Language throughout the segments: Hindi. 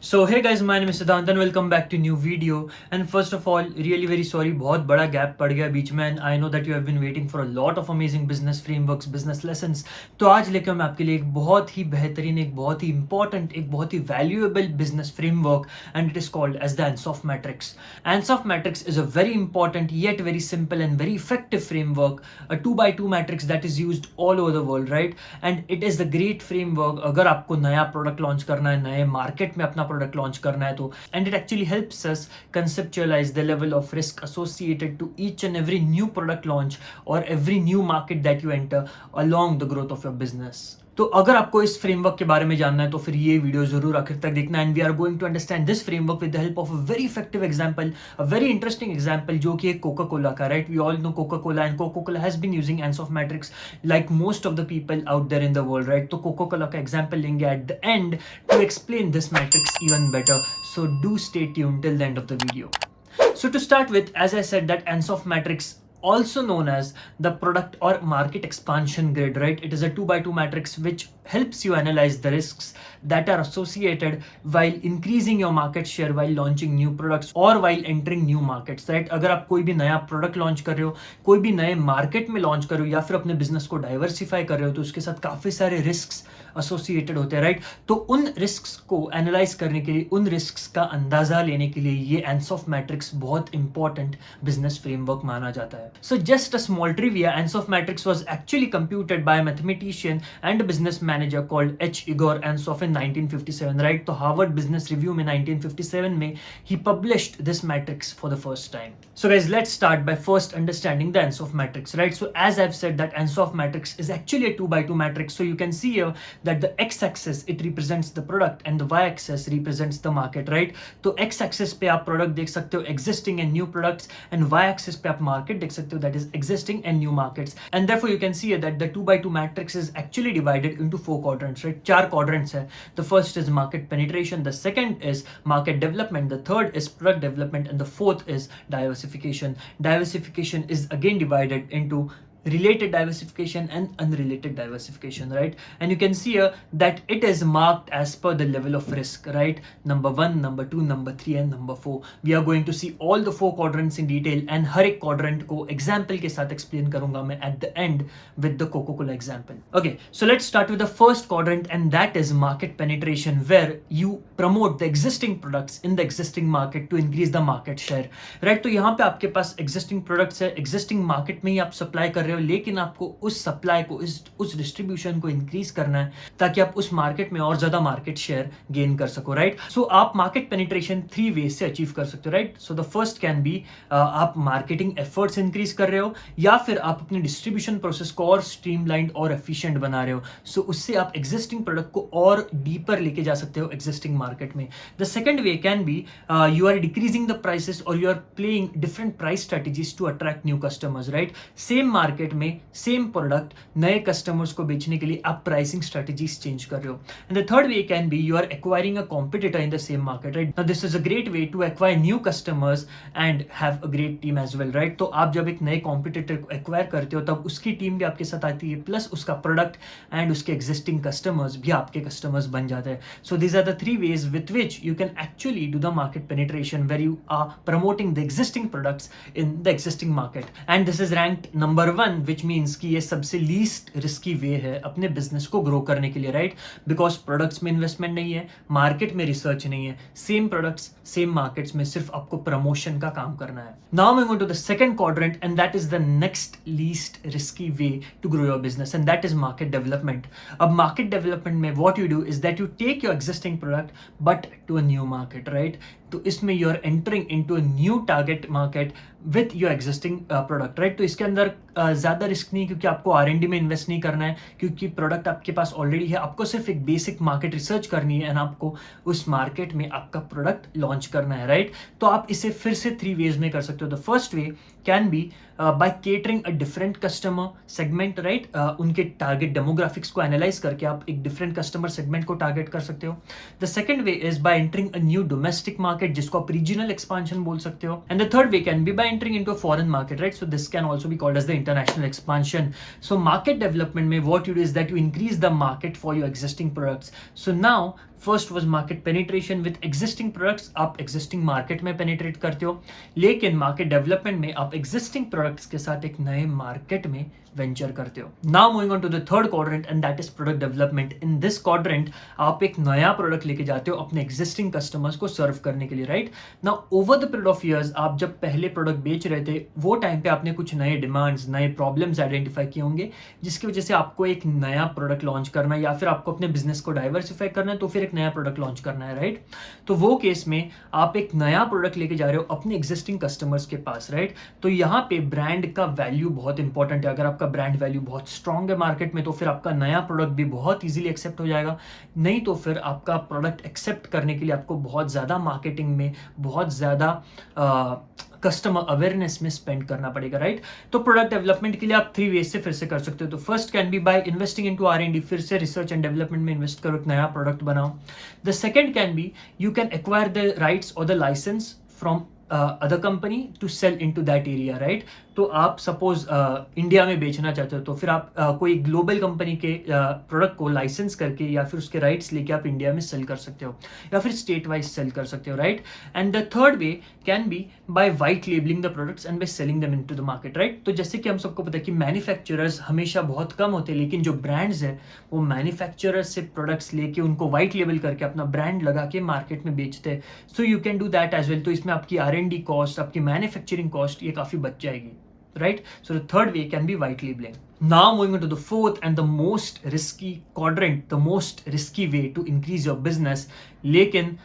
So hey guys, my name is Siddhant and welcome back to new video. And first of all, really very sorry, बहुत बड़ा गैप पड़ गया बीच में and I know that you have been waiting for a lot of amazing business frameworks, business lessons. तो आज लेकर मैं आपके लिए एक बहुत ही बेहतरीन, एक बहुत ही important, एक बहुत ही valuable business framework and it is called as the Ansoff Matrix. Ansoff Matrix is a very important yet very simple and very effective framework, a 2x2 matrix that is used all over the world, right? And it is the great framework अगर आपको नया product launch करना है, नए market में अपना प्रोडक्ट लॉन्च करना है तो and it actually helps us conceptualize the level of risk associated to each and every new product launch or every new market that you enter along the growth of your business. तो अगर आपको इस फ्रेमवर्क के बारे में जानना है तो फिर ये वीडियो जरूर आखिर तक देखना and we are going to understand this framework with the help of a very effective example, a very interesting example जो कि एक कोका कोला का, right? We all know Coca Cola and Coca Cola has been using Ansoff Matrix like most of the people out there in the world, right? तो कोका कोला का एग्जांपल लेंगे at the end to explain this matrix even better, so do stay tuned till the end of the video. So to start with, as I said, that Ansoff Matrix, also known as the product or market expansion grid, right? It is a 2x2 matrix which helps you analyze the risks that are associated while increasing your market share, while launching new products or while entering new markets, right? अगर आप कोई भी नया प्रोडक्ट लॉन्च कर रहे हो, कोई भी नए मार्केट में लॉन्च कर रहे हो या फिर अपने बिजनेस को डाइवर्सिफाई कर रहे हो तो उसके साथ काफी सारे रिस्क्स एसोसिएटेड होते हैं, राइट? तो उन रिस्क्स को एनालाइज करने के लिए, उन रिस्क्स का अंदाजा लेने के लिए ये Ansoff मैट्रिक्स बहुत इंपॉर्टेंट बिजनेस फ्रेमवर्क माना जाता है. So just a small trivia, Ansoff Matrix was actually computed by a mathematician and a business manager called H. Igor Ansoff in 1957, right? तो Harvard Business Review में 1957 में he published this matrix for the first time. So guys, let's start by first understanding the Ansoff Matrix, right? So as I've said that Ansoff Matrix is actually a 2x2 matrix. So you can see here that the x-axis it represents the product and the y-axis represents the market, right? तो x-axis पे आप product देख सकते हो, existing and new products, and y-axis पे आप market देख सकते हो, that is existing and new markets. And therefore you can see here that the 2x2 matrix is actually divided into 4 quadrants, right? 4 quadrants है. The first is market penetration, the second is market development, the third is product development, and the fourth is diversification. Diversification is again divided into related diversification and unrelated diversification, right? And you can see here that it is marked as per the level of risk, right? Number 1, number 2, number 3 and number 4. We are going to see all the 4 quadrants in detail and हर एक quadrant को example के साथ explain करूंगा मैं at the end with the Coca-Cola example. Okay, so let's start with the first quadrant and that is market penetration, where you promote the existing products in the existing market to increase the market share, right? तो यहाँ पे आपके पास existing products है, existing market में ही आप supply कर रहे हो, लेकिन आपको उस सप्लाई को, उस डिस्ट्रीब्यूशन को इंक्रीज करना है ताकि आप उस मार्केट में और ज्यादा मार्केट शेयर गेन कर सको, राइट? सो आप मार्केट पेनिट्रेशन 3 वेज से अचीव कर सकते हो, right? So the first can B आप मार्केटिंग एफर्ट्स इंक्रीज कर रहे हो या फिर आप अपनी डिस्ट्रीब्यूशन प्रोसेस को और स्ट्रीमलाइंड और एफिशिएंट बना रहे हो. सो उससे आप एग्जिस्टिंग प्रोडक्ट को और डीपर लेके जा सकते हो एग्जिस्टिंग मार्केट में. The second way can be you are decreasing the prices और you are playing different price strategies to attract new customers, right? Same market में सेम प्रोडक्ट नए कस्टमर्स को बेचने के लिए आप प्राइसिंग स्ट्रेटजीज चेंज कर रहे हो. And the third way can be you are acquiring a competitor in the same market, right? Now this is a great way to acquire new customers and have a great team as well, right? तो आप जब एक नए कॉम्पिटिटर को एक्वायर करते हो तब उसकी टीम भी आपके साथ आती है, प्लस उसका प्रोडक्ट एंड उसके एग्जिस्टिंग कस्टमर्स भी आपके कस्टमर्स बन जाते हैं. So these are the 3 ways with which you can actually do the market penetration, where you are promoting the existing products in the existing market. And this is ranked number 1, which means कि ये सबसे लीस्ट रिस्की वे है अपने बिजनेस को ग्रो करने के लिए, राइट? बिकॉज प्रोडक्ट्स में इन्वेस्टमेंट नहीं है, मार्केट में रिसर्च नहीं है, सेम प्रोडक्ट्स सेम मार्केट्स में सिर्फ आपको प्रमोशन का काम करना है. Now we going to the second quadrant and that is the next least risky way to grow your business and that is market development. अब मार्केट डेवलपमेंट में what you do is that you take your existing product but to a new market, right? तो इसमें you are entering into a new target market with your existing product, right? तो इसके अंदर ज्यादा रिस्क नहीं क्योंकि आपको R&D में इन्वेस्ट नहीं करना है, क्योंकि प्रोडक्ट आपके पास ऑलरेडी है. आपको सिर्फ एक बेसिक मार्केट रिसर्च करनी है एंड आपको उस मार्केट में आपका प्रोडक्ट लॉन्च करना है, राइट? तो आप इसे फिर से 3 वेज में कर सकते हो. The first way can be by catering a different customer segment, right? उनके टारगेट डेमोग्राफिक्स को एनालाइज करके आप एक डिफरेंट कस्टमर सेगमेंट को टारगेट कर सकते हो. The second way is by entering a new domestic market, जिसको आप रीजनल एक्सपांशन बोल सकते हो. And the third way can be by entering into a foreign market, right? So this can also be called as the international expansion. So market development में what you do is that you increase the market for your existing products. So now first was market penetration with existing products, आप एग्जिस्टिंग मार्केट में पेनिट्रेट करते हो, लेकिन मार्केट डेवलपमेंट में आप एग्जिस्टिंग प्रोडक्ट्स के साथ एक नए मार्केट में वेंचर करते हो। Now moving on to the third quadrant and that is product development. In this quadrant आप एक नया प्रोडक्ट लेके जाते हो अपने एग्जिस्टिंग कस्टमर्स को सर्व करने के लिए, right. Now over the period of years आप जब पहले प्रोडक्ट बेच रहे थे वो टाइम पे आपने कुछ नए डिमांड्स, नए प्रॉब्लम्स आइडेंटिफाई किए होंगे, जिसकी वजह से आपको एक नया प्रोडक्ट लॉन्च करना है या फिर आपको अपने बिजनेस को डाइवर्सिफाई करना है, तो फिर एक नया प्रोडक्ट लॉन्च करना है, राइट। तो वो केस में आप एक नया प्रोडक्ट लेके जा रहे हो अपने एग्जिस्टिंग कस्टमर्स के पास, राइट। तो यहाँ पे ब्रांड का वैल्यू बहुत इंपॉर्टेंट है। अगर आपका ब्रांड वैल्यू बहुत स्ट्रांग है मार्केट में तो फिर आपका नया प्रोडक्ट भी बहुत इजीली एक्सेप्ट हो जाएगा। नहीं तो फिर आपका प्रोडक्ट एक्सेप्ट करने के लिए आपको बहुत ज़्यादा मार्केटिंग में, बहुत ज़्यादा कस्टमर अवेयरनेस में स्पेंड करना पड़ेगा, राइट। तो प्रोडक्ट डेवलपमेंट के लिए आप 3 वेज से फिर से कर सकते हो। तो first can be by investing into R&D, फिर से रिसर्च एंड डेवलपमेंट में इन्वेस्ट करो, एक नया प्रोडक्ट बनाओ। The second can be you can acquire the rights और the license from other company to sell into that area, right. तो आप सपोज इंडिया में बेचना चाहते हो तो फिर आप कोई ग्लोबल कंपनी के प्रोडक्ट को लाइसेंस करके या फिर उसके राइट्स लेके आप इंडिया में सेल कर सकते हो या फिर स्टेट वाइज सेल कर सकते हो, right. And the third way can be by white labelling the products and by selling them into the market, right. तो जैसे कि हम सबको पता है कि मैन्युफैक्चरर्स हमेशा बहुत कम होते हैं, लेकिन जो ब्रांड्स है वो मैन्युफैक्चरर्स से प्रोडक्ट्स लेके उनको वाइट लेबल करके अपना ब्रांड लगा के मार्केट में बेचते हैं। So you can do that as well. तो इसमें आपकी R&D कॉस्ट, आपकी मैन्युफैक्चरिंग कॉस्ट ये काफी बच जाएगी, right? So the third way can be white labeling. Now moving on to the fourth and the most risky quadrant, the most risky way to increase your business. लेकिन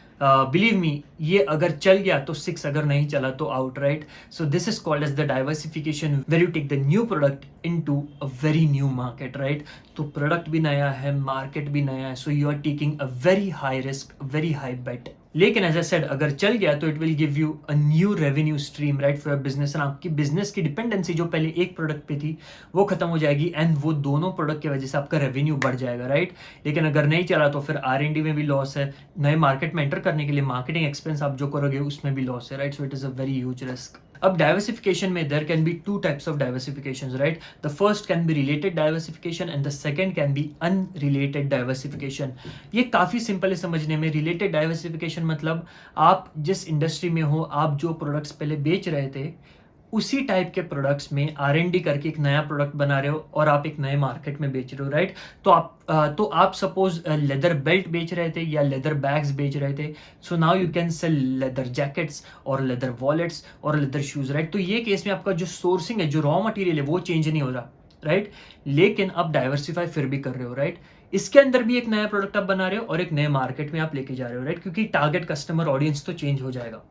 believe me, ये अगर चल गया तो 6, अगर नहीं चला तो out, right? So this is called as the diversification, where you take the new product into a very new market, right? तो प्रोडक्ट भी नया है, मार्केट भी नया है, so you are taking a very high risk, very high bet. लेकिन एज आई सेड अगर चल गया तो it will give you a new revenue stream, right, for your business. And आपकी बिजनेस की डिपेंडेंसी जो पहले एक प्रोडक्ट पे थी वो खत्म हो जाएगी एंड वो दोनों प्रोडक्ट की वजह से आपका रेवेन्यू बढ़ जाएगा, राइट। लेकिन अगर नहीं चला तो फिर R&D में भी लॉस है, नए मार्केट में एंटर करने के लिए मार्केटिंग एक्सपेंस आप जो करोगे उसमें भी लॉस है, right. So it is a very huge risk. अब डाइवर्सिफिकेशन में there can be 2 types of diversifications, right. The first can be related diversification and the second can be unrelated diversification. ये काफी सिंपल है समझने में। रिलेटेड डाइवर्सिफिकेशन मतलब आप जिस इंडस्ट्री में हो, आप जो प्रोडक्ट्स पहले बेच रहे थे उसी टाइप के प्रोडक्ट्स में R&D करके एक नया प्रोडक्ट बना रहे हो और आप एक नए मार्केट में बेच रहे हो, राइट। तो आप सपोज लेदर बेल्ट बेच रहे थे या लेदर बैग्स बेच रहे थे, सो now you can sell leather jackets और लेदर वॉलेट्स और लेदर शूज, राइट। तो ये केस में आपका जो सोर्सिंग है, जो रॉ मटेरियल है वो चेंज नहीं हो रहा, राइट। लेकिन आप डाइवर्सिफाई फिर भी कर रहे हो, राइट। इसके अंदर भी एक नया प्रोडक्ट आप बना रहे हो और एक नए मार्केट में आप लेके जा रहे हो, राइट, क्योंकि टारगेट कस्टमर ऑडियंस तो चेंज हो जाएगा।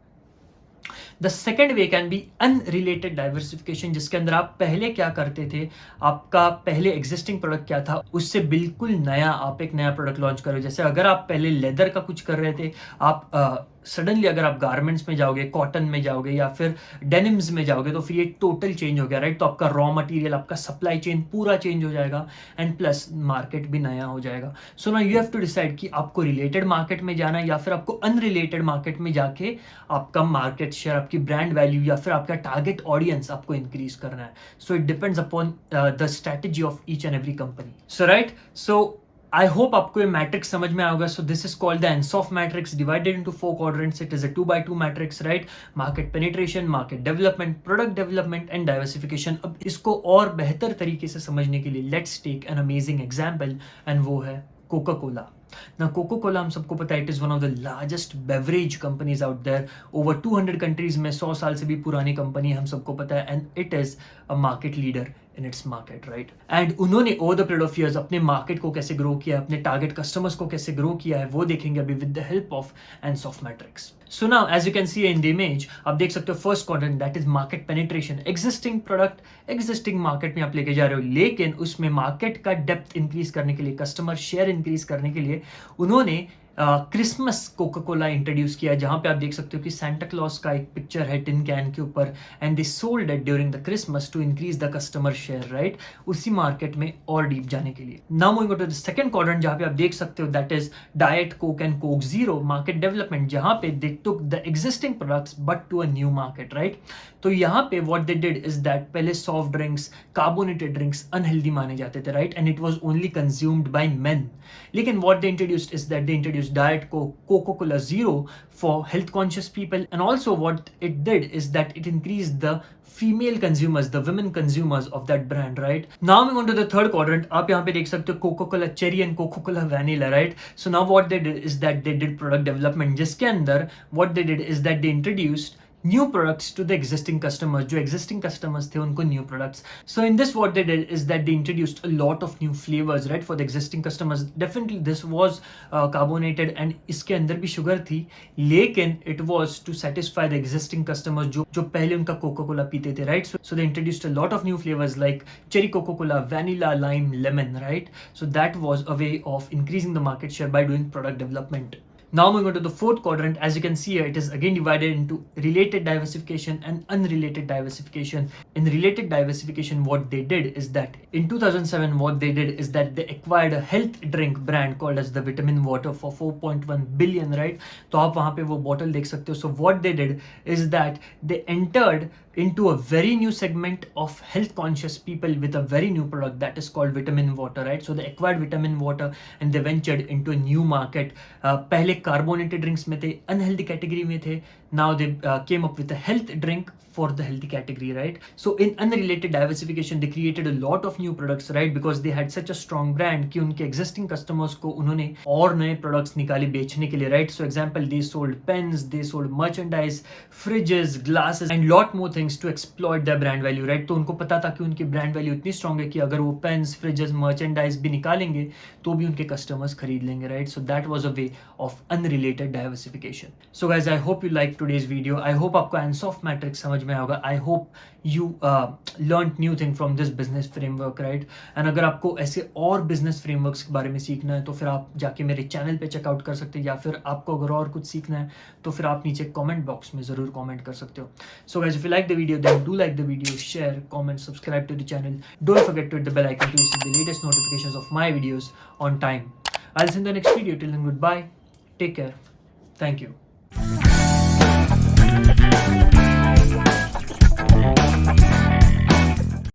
The second way can be unrelated diversification, जिसके अंदर आप पहले क्या करते थे, आपका पहले एग्जिस्टिंग प्रोडक्ट क्या था, उससे बिल्कुल नया आप एक नया प्रोडक्ट लॉन्च करो। जैसे अगर आप पहले लेदर का कुछ कर रहे थे, आप सडनली अगर आप गारमेंट्स में जाओगे, कॉटन में जाओगे या फिर डेनिम्स में जाओगे तो फिर ये टोटल चेंज हो गया, राइट। तो आपका रॉ मटेरियल, आपका सप्लाई चेन पूरा चेंज हो जाएगा एंड प्लस मार्केट भी नया हो जाएगा। So now you have to decide कि आपको रिलेटेड मार्केट में जाना है या फिर आपको अनरिलेटेड मार्केट में जाके आपका मार्केट शेयर, आपकी ब्रांड वैल्यू या फिर आपका टारगेट ऑडियंस आपको इंक्रीज करना है। So it depends upon the strategy of each and every company. So right, so I hope आपको ये मैट्रिक्स समझ में आएगा। So this is called the Ansoff matrix divided into 4 quadrants. It is a 2x2 matrix, right. Market penetration, market development, product development and diversification. अब इसको और बेहतर तरीके से समझने के लिए let's take an amazing example and वो है कोका कोला। ना कोका कोला हम सबको पता है it is one of the largest beverage companies out there, over 200 countries में, 100 साल से भी पुरानी कंपनी है, हम सबको पता है, and it is a market leader in its market, right. And उन्होंने over the period of years अपने मार्केट को कैसे ग्रो किया है, अपने टारगेट कस्टमर्स को कैसे ग्रो किया है, वो देखेंगे अभी with the help of Ansoff matrix. So now as you can see in the image, आप देख सकते हो first quadrant that is market penetration. Existing product existing market में आप लेके जा रहे हो, लेकिन उसमें मार्केट का डेप्थ इंक्रीज करने के लिए, कस्टमर शेयर इंक्रीज करने के लिए उन्होंने क्रिसमस कोका कोला इंट्रोड्यूस किया, जहां पे आप देख सकते हो कि सैंटा क्लॉज का एक पिक्चर है टिन कैन के ऊपर, and they sold it during the Christmas to increase the customer share, right, उसी मार्केट में और डीप जाने के लिए। Now moving to the second quadrant, जहां पे आप देख सकते हो that is diet Coke and Coke zero, market development, जहां पे they took the existing products but to a new market, right. तो यहाँ पे what they did is that पहले soft drinks, carbonated drinks unhealthy माने जाते थे, right, and it was only consumed by men. लेकिन what they introduced is that they introduced introduced Diet Coke, Coca-Cola Zero for health conscious people. And also what it did is that it increased the female consumers, the women consumers of that brand, right? Now moving on to the third quadrant, आप यहाँ पे देख सकते हो Coca-Cola Cherry and Coca-Cola Vanilla, right? So now what they did is that they did product development, जिसके अंदर what they did is that they introduced new products to the existing customers. जो existing customers थे उनको new products. So in this what they did is that they introduced a lot of new flavors, right, for the existing customers. Definitely this was carbonated and इसके अंदर भी sugar थी, लेकिन it was to satisfy the existing customers जो पहले उनका Coca-Cola पीते थे, right? So they introduced a lot of new flavors like cherry Coca-Cola, vanilla, lime, lemon, right? So that was a way of increasing the market share by doing product development. Now moving on to the fourth quadrant, as you can see here, it is again divided into related diversification and unrelated diversification. In related diversification, what they did is that in 2007, what they did is that they acquired a health drink brand called as the Vitamin Water for 4.1 billion, right? तो आप वहाँ पे वो bottle देख सकते हो. So what they did is that they entered into a very new segment of health conscious people with a very new product that is called Vitamin Water, right? So they acquired Vitamin Water and they ventured into a new market. पहले carbonated drinks में थे, unhealthy category में थे. Now they came up with a health drink for the healthy category, right? So in unrelated diversification, they created a lot of new products, right? Because they had such a strong brand कि उनके existing customers को उन्होंने और नए products निकाले बेचने के लिए, right? So example, they sold pens, they sold merchandise, fridges, glasses and lot more things to exploit their brand value, right? तो उनको पता था कि उनकी brand value इतनी strong है कि अगर वो pens, fridges, merchandise भी निकालेंगे तो भी उनके customers खरीद लेंगे, right? So that was a way of unrelated diversification. So guys, I hope you liked today's video. I hope आपको Ansoff matrix समझ में आएगा. I hope you learned new thing from this business framework, right? And अगर आपको ऐसे और business frameworks के बारे में सीखना है तो फिर आप जाके मेरे चैनल पे चेकआउट कर सकते हैं, या फिर आपको अगर और कुछ सीखना है तो फिर आप नीचे कमेंट बॉक्स में ज़रूर कमेंट कर सकते हो. So guys, if you like the video, then do like the video, share, comment, subscribe to the channel. Don't forget to hit the bell icon to receive the latest notifications of my videos on time. I'll see you in the next video. Till then, goodbye. Take care. Thank you.